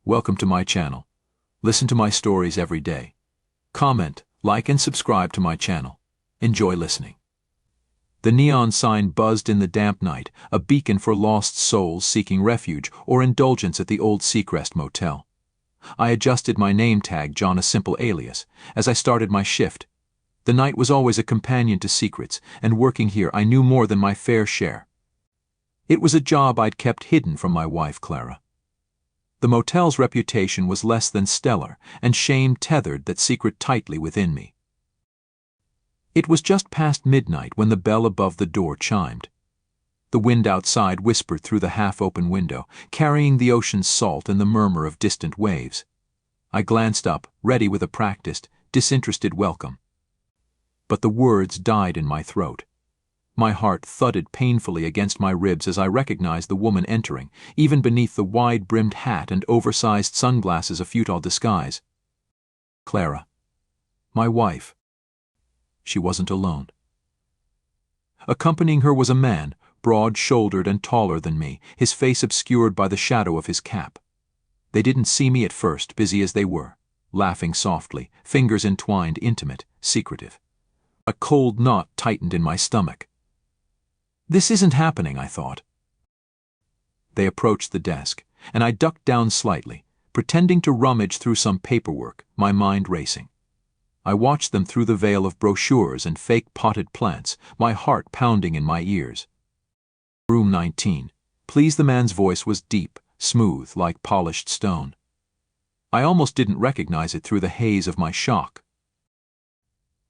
Welcome to my channel. Listen to my stories every day. Comment, like and subscribe to my channel. Enjoy listening. The neon sign buzzed in the damp night, a beacon for lost souls seeking refuge or indulgence at the old Seacrest Motel. I adjusted my name tag, John, a simple alias, as I started my shift. The night was always a companion to secrets, and working here I knew more than my fair share. It was a job I'd kept hidden from my wife, Clara. The motel's reputation was less than stellar, and shame tethered that secret tightly within me. It was just past midnight when the bell above the door chimed. The wind outside whispered through the half-open window, carrying the ocean's salt and the murmur of distant waves. I glanced up, ready with a practiced, disinterested welcome. But the words died in my throat. My heart thudded painfully against my ribs as I recognized the woman entering, even beneath the wide-brimmed hat and oversized sunglasses a futile disguise. Clara. My wife. She wasn't alone. Accompanying her was a man, broad-shouldered and taller than me, his face obscured by the shadow of his cap. They didn't see me at first, busy as they were, laughing softly, fingers entwined, intimate, secretive. A cold knot tightened in my stomach. This isn't happening, I thought. They approached the desk, and I ducked down slightly, pretending to rummage through some paperwork, my mind racing. I watched them through the veil of brochures and fake potted plants, my heart pounding in my ears. Room 19. Please, the man's voice was deep, smooth, like polished stone. I almost didn't recognize it through the haze of my shock.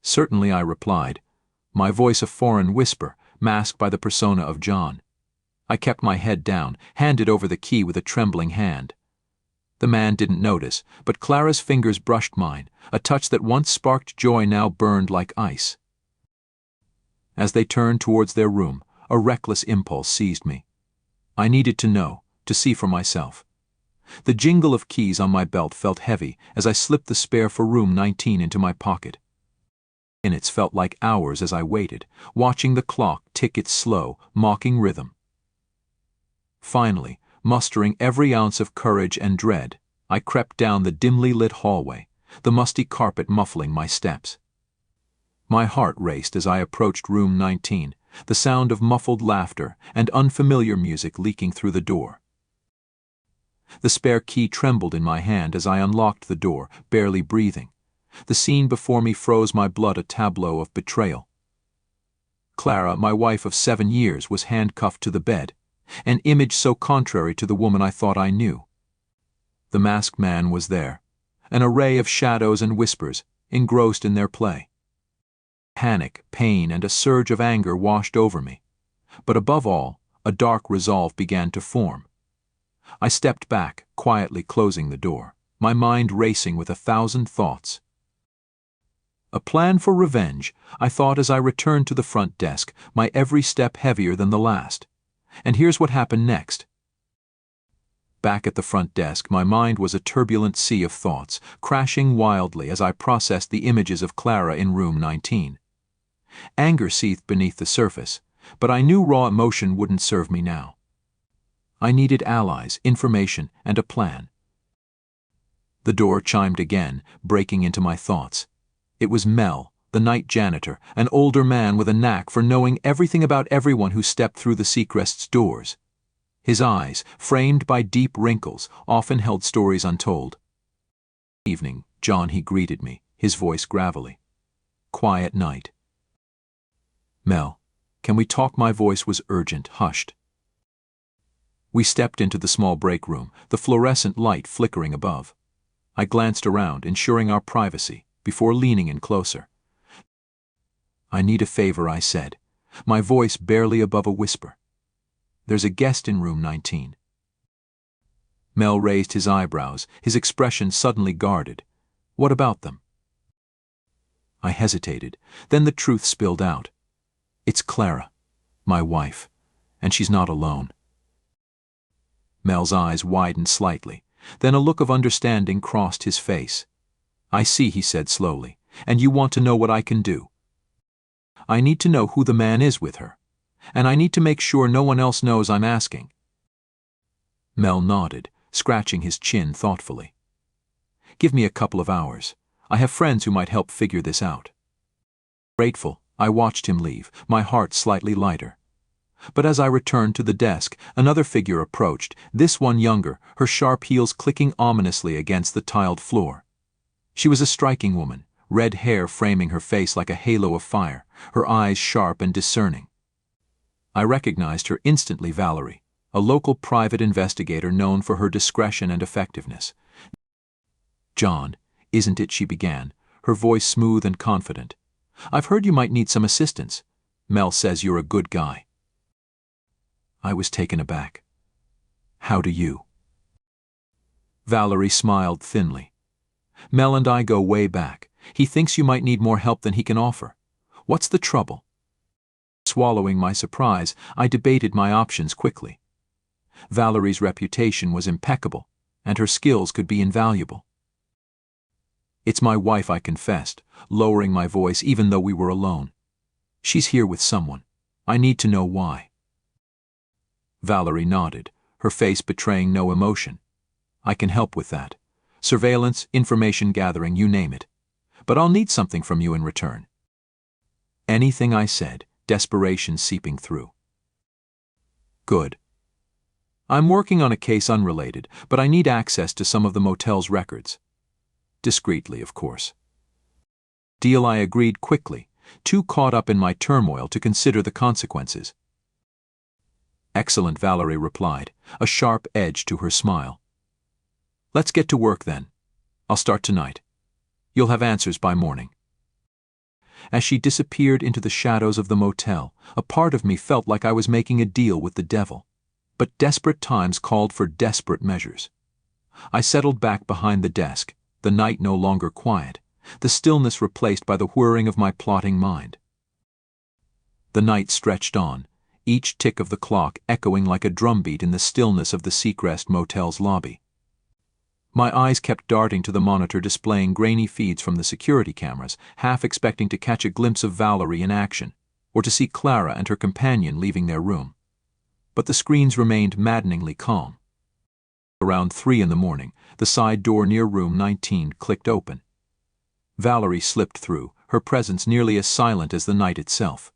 Certainly, I replied, my voice a foreign whisper, masked by the persona of John. I kept my head down, handed over the key with a trembling hand. The man didn't notice, but Clara's fingers brushed mine, a touch that once sparked joy now burned like ice. As they turned towards their room, a reckless impulse seized me. I needed to know, to see for myself. The jingle of keys on my belt felt heavy as I slipped the spare for room 19 into my pocket. Minutes felt like hours as I waited, watching the clock tick its slow, mocking rhythm. Finally, mustering every ounce of courage and dread, I crept down the dimly lit hallway, the musty carpet muffling my steps. My heart raced as I approached room 19, the sound of muffled laughter and unfamiliar music leaking through the door. The spare key trembled in my hand as I unlocked the door, barely breathing. The scene before me froze my blood, a tableau of betrayal. Clara, my wife of 7 years, was handcuffed to the bed, an image so contrary to the woman I thought I knew. The masked man was there, an array of shadows and whispers, engrossed in their play. Panic, pain, and a surge of anger washed over me, but above all, a dark resolve began to form. I stepped back, quietly closing the door, my mind racing with 1,000 thoughts. A plan for revenge, I thought as I returned to the front desk, my every step heavier than the last. And here's what happened next. Back at the front desk, my mind was a turbulent sea of thoughts, crashing wildly as I processed the images of Clara in room 19. Anger seethed beneath the surface, but I knew raw emotion wouldn't serve me now. I needed allies, information, and a plan. The door chimed again, breaking into my thoughts. It was Mel, the night janitor, an older man with a knack for knowing everything about everyone who stepped through the Seacrest's doors. His eyes, framed by deep wrinkles, often held stories untold. "Evening, John," he greeted me, his voice gravelly. "Quiet night." "Mel, can we talk?" My voice was urgent, hushed. We stepped into the small break room, the fluorescent light flickering above. I glanced around, ensuring our privacy, before leaning in closer. "I need a favor," I said, my voice barely above a whisper. "There's a guest in room 19. Mel raised his eyebrows, his expression suddenly guarded. "What about them?" I hesitated, then the truth spilled out. "It's Clara, my wife, and she's not alone." Mel's eyes widened slightly, then a look of understanding crossed his face. "I see," he said slowly, "and you want to know what I can do. I need to know who the man is with her, and I need to make sure no one else knows I'm asking." Mel nodded, scratching his chin thoughtfully. "Give me a couple of hours. I have friends who might help figure this out." Grateful, I watched him leave, my heart slightly lighter. But as I returned to the desk, another figure approached, this one younger, her sharp heels clicking ominously against the tiled floor. She was a striking woman, red hair framing her face like a halo of fire, her eyes sharp and discerning. I recognized her instantly. Valerie, a local private investigator known for her discretion and effectiveness. "John, isn't it?" she began, her voice smooth and confident. "I've heard you might need some assistance. Mel says you're a good guy." I was taken aback. "How do you?" Valerie smiled thinly. "Mel and I go way back. He thinks you might need more help than he can offer. What's the trouble?" Swallowing my surprise, I debated my options quickly. Valerie's reputation was impeccable, and her skills could be invaluable. "It's my wife," I confessed, lowering my voice even though we were alone. "She's here with someone. I need to know why." Valerie nodded, her face betraying no emotion. "I can help with that. Surveillance, information gathering, you name it. But I'll need something from you in return." "Anything," I said, desperation seeping through. "Good. I'm working on a case unrelated, but I need access to some of the motel's records. Discreetly, of course." Deal, I agreed quickly, too caught up in my turmoil to consider the consequences. "Excellent," Valerie replied, a sharp edge to her smile. "Let's get to work then. I'll start tonight. You'll have answers by morning." As she disappeared into the shadows of the motel, a part of me felt like I was making a deal with the devil. But desperate times called for desperate measures. I settled back behind the desk, the night no longer quiet, the stillness replaced by the whirring of my plotting mind. The night stretched on, each tick of the clock echoing like a drumbeat in the stillness of the Seacrest Motel's lobby. My eyes kept darting to the monitor displaying grainy feeds from the security cameras, half expecting to catch a glimpse of Valerie in action, or to see Clara and her companion leaving their room. But the screens remained maddeningly calm. Around 3 in the morning, the side door near room 19 clicked open. Valerie slipped through, her presence nearly as silent as the night itself.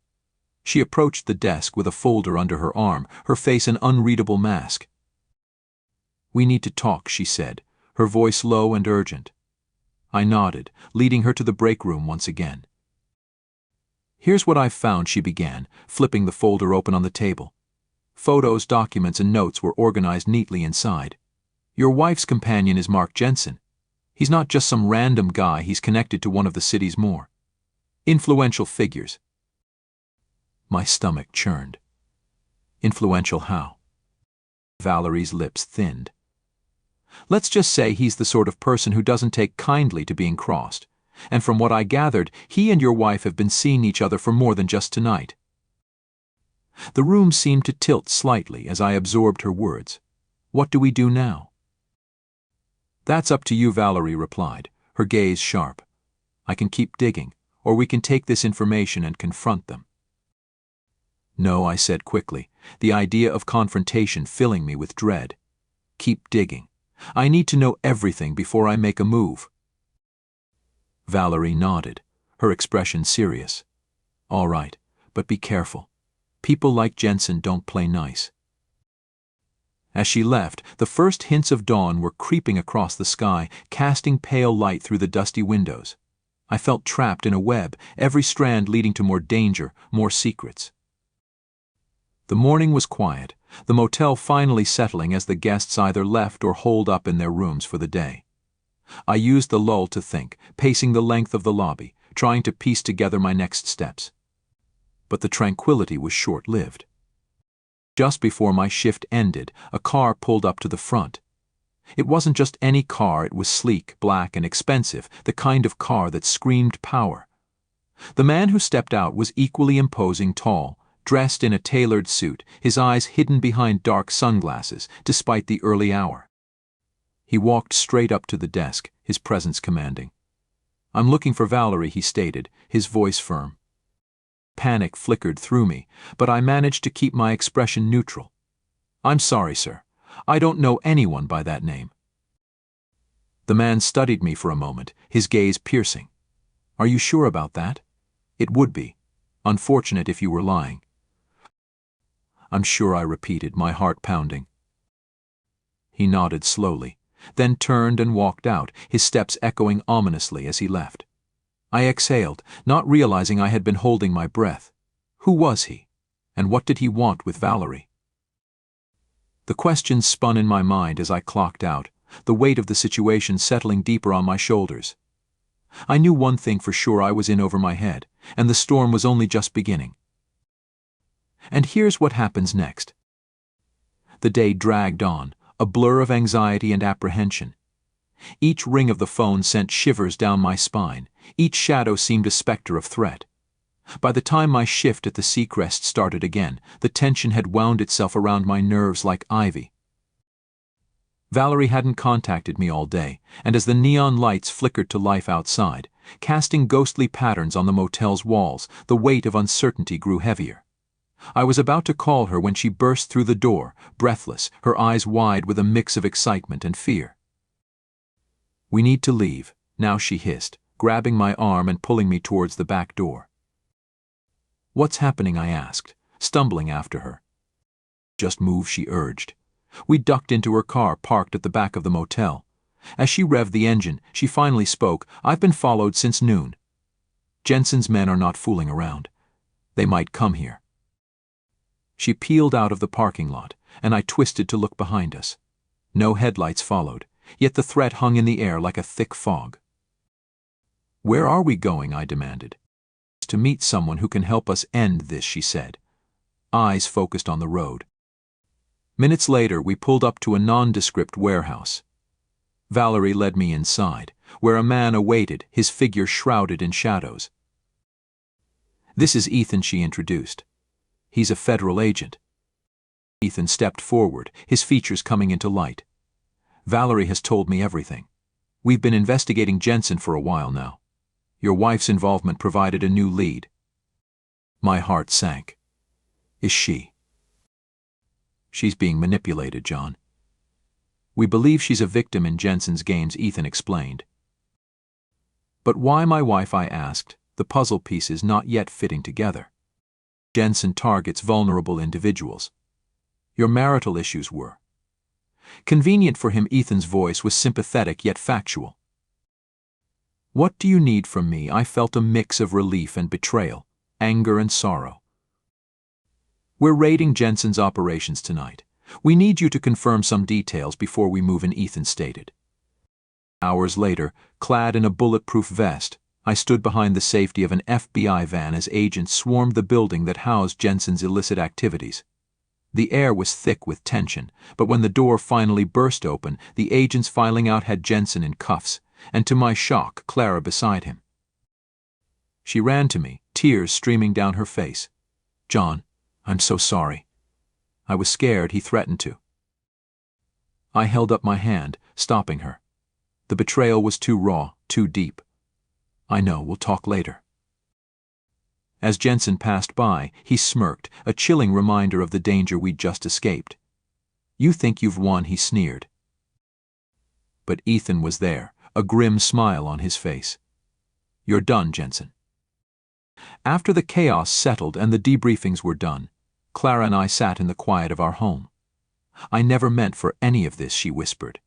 She approached the desk with a folder under her arm, her face an unreadable mask. "We need to talk," she said, her voice low and urgent. I nodded, leading her to the break room once again. "Here's what I've found," she began, flipping the folder open on the table. Photos, documents, and notes were organized neatly inside. "Your wife's companion is Mark Jensen. He's not just some random guy, he's connected to one of the city's more influential figures." My stomach churned. "Influential how?" Valerie's lips thinned. "Let's just say he's the sort of person who doesn't take kindly to being crossed. And from what I gathered, he and your wife have been seeing each other for more than just tonight." The room seemed to tilt slightly as I absorbed her words. "What do we do now?" "That's up to you," Valerie replied, her gaze sharp. "I can keep digging, or we can take this information and confront them." "No," I said quickly, the idea of confrontation filling me with dread. "Keep digging. I need to know everything before I make a move." Valerie nodded, her expression serious. "All right, but be careful. People like Jensen don't play nice." As she left, the first hints of dawn were creeping across the sky, casting pale light through the dusty windows. I felt trapped in a web, every strand leading to more danger, more secrets. The morning was quiet, the motel finally settling as the guests either left or holed up in their rooms for the day. I used the lull to think, pacing the length of the lobby, trying to piece together my next steps. But the tranquility was short-lived. Just before my shift ended, a car pulled up to the front. It wasn't just any car, it was sleek, black, and expensive, the kind of car that screamed power. The man who stepped out was equally imposing, tall, dressed in a tailored suit, his eyes hidden behind dark sunglasses, despite the early hour. He walked straight up to the desk, his presence commanding. "I'm looking for Valerie," he stated, his voice firm. Panic flickered through me, but I managed to keep my expression neutral. "I'm sorry, sir. I don't know anyone by that name." The man studied me for a moment, his gaze piercing. "Are you sure about that?" "It would be. Unfortunate if you were lying." "I'm sure," I repeated, my heart pounding. He nodded slowly, then turned and walked out, his steps echoing ominously as he left. I exhaled, not realizing I had been holding my breath. Who was he? And what did he want with Valerie? The questions spun in my mind as I clocked out, the weight of the situation settling deeper on my shoulders. I knew one thing for sure: I was in over my head, and the storm was only just beginning. And here's what happens next. The day dragged on, a blur of anxiety and apprehension. Each ring of the phone sent shivers down my spine, each shadow seemed a specter of threat. By the time my shift at the Seacrest started again, the tension had wound itself around my nerves like ivy. Valerie hadn't contacted me all day, and as the neon lights flickered to life outside, casting ghostly patterns on the motel's walls, the weight of uncertainty grew heavier. I was about to call her when she burst through the door, breathless, her eyes wide with a mix of excitement and fear. "We need to leave," now she hissed, grabbing my arm and pulling me towards the back door. "What's happening?" I asked, stumbling after her. "Just move," she urged. We ducked into her car parked at the back of the motel. As she revved the engine, she finally spoke. "I've been followed since noon. Jensen's men are not fooling around. They might come here." She peeled out of the parking lot, and I twisted to look behind us. No headlights followed, yet the threat hung in the air like a thick fog. "Where are we going?" I demanded. "To meet someone who can help us end this," she said, eyes focused on the road. Minutes later, we pulled up to a nondescript warehouse. Valerie led me inside, where a man awaited, his figure shrouded in shadows. "This is Ethan," she introduced. "He's a federal agent." Ethan stepped forward, his features coming into light. "Valerie has told me everything. We've been investigating Jensen for a while now. Your wife's involvement provided a new lead." My heart sank. "Is she?" "She's being manipulated, John. We believe she's a victim in Jensen's games," Ethan explained. "But why my wife?" I asked, the puzzle pieces not yet fitting together. "Jensen targets vulnerable individuals. Your marital issues were." Convenient for him, Ethan's voice was sympathetic yet factual. "What do you need from me?" I felt a mix of relief and betrayal, anger and sorrow. "We're raiding Jensen's operations tonight. We need you to confirm some details before we move in," Ethan stated. Hours later, clad in a bulletproof vest, I stood behind the safety of an FBI van as agents swarmed the building that housed Jensen's illicit activities. The air was thick with tension, but when the door finally burst open, the agents filing out had Jensen in cuffs, and to my shock, Clara beside him. She ran to me, tears streaming down her face. "John, I'm so sorry." I was scared he threatened to. I held up my hand, stopping her. The betrayal was too raw, too deep. "I know, we'll talk later." As Jensen passed by, he smirked, a chilling reminder of the danger we'd just escaped. "You think you've won," he sneered. But Ethan was there, a grim smile on his face. "You're done, Jensen." After the chaos settled and the debriefings were done, Clara and I sat in the quiet of our home. "I never meant for any of this," she whispered.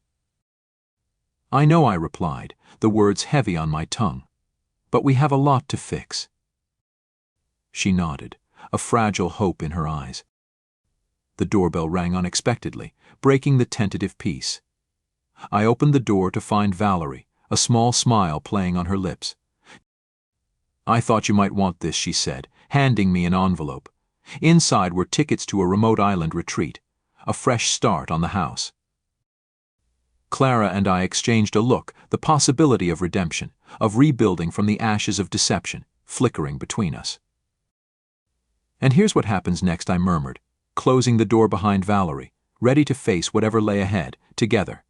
"I know," I replied, the words heavy on my tongue. "But we have a lot to fix." She nodded, a fragile hope in her eyes. The doorbell rang unexpectedly, breaking the tentative peace. I opened the door to find Valerie, a small smile playing on her lips. "I thought you might want this," she said, handing me an envelope. Inside were tickets to a remote island retreat, a fresh start on the house. Clara and I exchanged a look, the possibility of redemption, of rebuilding from the ashes of deception, flickering between us. "And here's what happens next," I murmured, closing the door behind Valerie, ready to face whatever lay ahead, together.